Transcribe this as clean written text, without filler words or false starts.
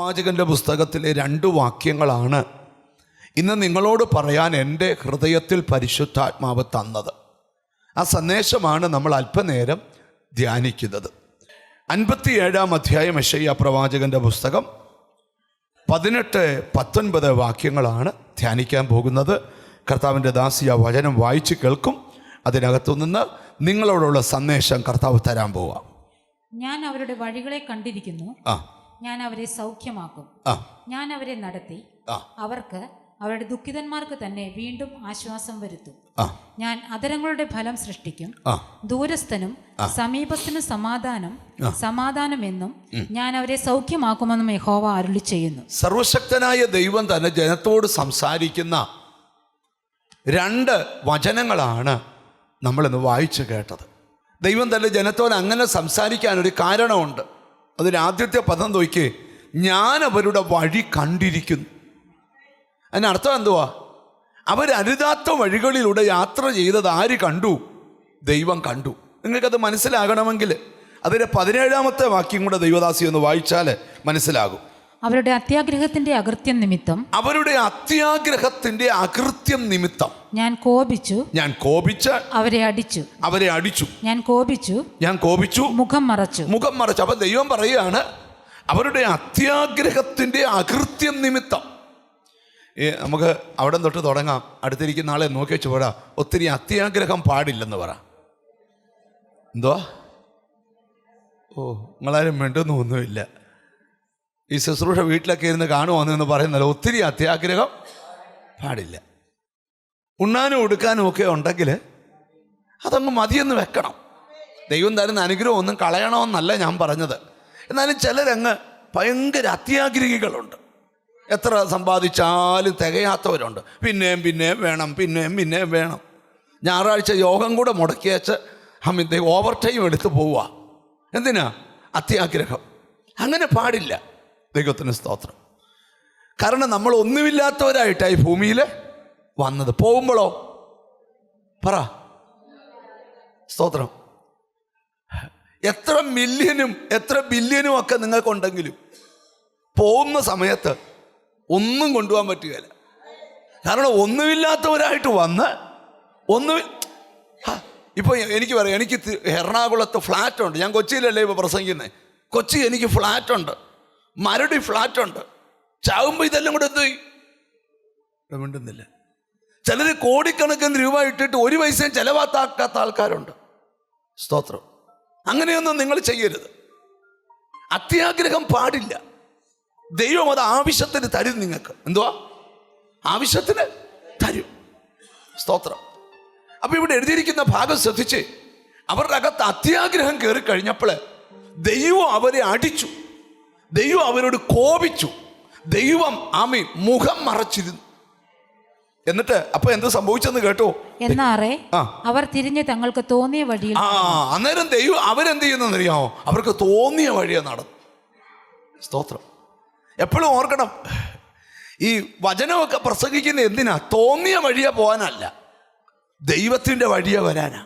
പ്രവാചകന്റെ പുസ്തകത്തിലെ 2 വാക്യങ്ങളാണ് ഇന്ന് നിങ്ങളോട് പറയാൻ എൻ്റെ ഹൃദയത്തിൽ പരിശുദ്ധാത്മാവ് തന്നത്. ആ സന്ദേശമാണ് നമ്മൾ അല്പനേരം ധ്യാനിക്കുന്നത്. 57-ാം അധ്യായം യെശയ്യാ പ്രവാചകന്റെ പുസ്തകം 18-19 വാക്യങ്ങളാണ് ധ്യാനിക്കാൻ പോകുന്നത്. കർത്താവിൻ്റെ ദാസി ആ വചനം വായിച്ച് കേൾക്കും. അതിനകത്തുനിന്ന് നിങ്ങളോടുള്ള സന്ദേശം കർത്താവ് തരാൻ പോവാം. ഞാൻ അവരുടെ വഴികളെ കണ്ടിരിക്കുന്നു, ഞാൻ അവരെ സൗഖ്യമാക്കും, ഞാൻ അവരെ നടത്തി അവർക്ക് അവരുടെ ദുഃഖിതന്മാർക്ക് തന്നെ വീണ്ടും ആശ്വാസം വരുത്തും. ഞാൻ അധരങ്ങളുടെ ഫലം സൃഷ്ടിക്കും, ദൂരസ്ഥനും സമീപസ്ഥനും സമാധാനം എന്നും ഞാൻ അവരെ സൗഖ്യമാക്കുമെന്നും യഹോവ അരുളി ചെയ്യുന്നു. സർവശക്തനായ ദൈവം തന്നെ ജനത്തോട് സംസാരിക്കുന്ന 2 വചനങ്ങളാണ് നമ്മളിന്ന് വായിച്ചു കേട്ടത്. ദൈവം തന്നെ ജനത്തോട് അങ്ങനെ സംസാരിക്കാനൊരു കാരണമുണ്ട്. അതിന് ആദ്യത്തെ പദം നോക്കിയേ, ഞാൻ അവരുടെ വഴി കണ്ടിരിക്കുന്നു. അതിനർത്ഥം എന്തുവാ? അവരരുതാത്ത വഴികളിലൂടെ യാത്ര ചെയ്തത് ആര് കണ്ടു? ദൈവം കണ്ടു. നിങ്ങൾക്കത് മനസ്സിലാകണമെങ്കിൽ അതിൻ്റെ 17-ാമത്തെ വാക്യം കൂടെ ദൈവദാസി ഒന്ന് വായിച്ചാൽ മനസ്സിലാകും. അവരുടെ അത്യാഗ്രഹത്തിന്റെ അകൃത്യം നിമിത്തം ഞാൻ കോപിച്ച് അവരെ അടിച്ചു. ഞാൻ കോപിച്ചു മുഖം മറച്ചു. അപ്പൊ ദൈവം പറയുകയാണ്, അവരുടെ അത്യാഗ്രഹത്തിന്റെ അകൃത്യം നിമിത്തം. നമുക്ക് അവിടെ തൊട്ട് തുടങ്ങാം. അടുത്തിരിക്കുന്ന ആളെ നോക്കി വെച്ച് പോരാ, ഒത്തിരി അത്യാഗ്രഹം പാടില്ലെന്ന് പറ. എന്തുവാ? നിങ്ങളാരും മിണ്ടുന്നൊന്നുമില്ല. ഈ ശുശ്രൂഷ വീട്ടിലൊക്കെ ഇരുന്ന് കാണുവാന്ന് പറയുന്നല്ലോ. ഒത്തിരി അത്യാഗ്രഹം പാടില്ല. ഉണ്ണാനും ഉടുക്കാനും ഒക്കെ ഉണ്ടെങ്കിൽ അതങ്ങ് മതിയെന്ന് വെക്കണം. ദൈവം തരുന്ന അനുഗ്രഹം ഒന്നും കളയണമെന്നല്ല ഞാൻ പറഞ്ഞത്. എന്നാലും ചിലരങ്ങ് ഭയങ്കര അത്യാഗ്രഹികളുണ്ട്. എത്ര സമ്പാദിച്ചാലും തികയാത്തവരുണ്ട്. പിന്നെയും വേണം. ഞായറാഴ്ച യോഗം കൂടെ മുടക്കിയേച്ച് ഓവർ ടൈം എടുത്ത് പോവുക. എന്തിനാ? അത്യാഗ്രഹം. അങ്ങനെ പാടില്ല. ദൈവത്തിന് സ്തോത്രം. കാരണം നമ്മൾ ഒന്നുമില്ലാത്തവരായിട്ടായി ഭൂമിയിൽ വന്നത്. പോകുമ്പോഴോ പറ സ്തോത്രം. എത്ര മില്യനും എത്ര ബില്യനും ഒക്കെ നിങ്ങൾക്കുണ്ടെങ്കിലും പോകുന്ന സമയത്ത് ഒന്നും കൊണ്ടുപോകാൻ പറ്റുകയില്ല. കാരണം ഒന്നുമില്ലാത്തവരായിട്ട് വന്ന് ഇപ്പോൾ എനിക്ക് പറയാം, എനിക്ക് എറണാകുളത്ത് ഫ്ലാറ്റുണ്ട്. ഞാൻ കൊച്ചിയിലല്ലേ ഇപ്പോൾ പ്രസംഗിക്കുന്നത്. കൊച്ചി എനിക്ക് ഫ്ലാറ്റുണ്ട്, മരടി ഫ്ലാറ്റുണ്ട്. ചാവുമ്പോൾ ഇതെല്ലാം കൂടെ മിണ്ടുന്നില്ല. ചിലർ കോടിക്കണക്കിന് രൂപ ഇട്ടിട്ട് 1 പൈസയും ചെലവാക്കാത്ത ആൾക്കാരുണ്ട്. സ്തോത്രം. അങ്ങനെയൊന്നും നിങ്ങൾ ചെയ്യരുത്. അത്യാഗ്രഹം പാടില്ല. ദൈവം അത് ആവശ്യത്തിന് തരും. നിങ്ങൾക്ക് എന്തുവാ? ആവശ്യത്തിന് തരും. സ്തോത്രം. അപ്പൊ ഇവിടെ എഴുതിയിരിക്കുന്ന ഭാഗം ശ്രദ്ധിച്ച്, അവരുടെ അകത്ത് അത്യാഗ്രഹം കയറി കഴിഞ്ഞപ്പോൾ ദൈവം അവരെ അടിച്ചു, ദൈവം അവരോട് കോപിച്ചു, ദൈവം മുഖം മറച്ചിരുന്നു. എന്നിട്ട് അപ്പൊ എന്ത് സംഭവിച്ചെന്ന് കേട്ടോ? എന്നാറേ അവർ തിരിഞ്ഞ് തങ്ങൾക്ക് തോന്നിയ വഴിയിൽ. അന്നേരം ദൈവം അവരെന്ത് ചെയ്യുന്നറിയാമോ? അവർക്ക് തോന്നിയ വഴിയെ നടന്നു. സ്തോത്രം. എപ്പോഴും ഓർക്കണം, ഈ വചനമൊക്കെ പ്രസംഗിക്കുന്ന എന്തിനാ? തോന്നിയ വഴിയെ പോകാനല്ല, ദൈവത്തിൻ്റെ വഴിയെ വരാനാ.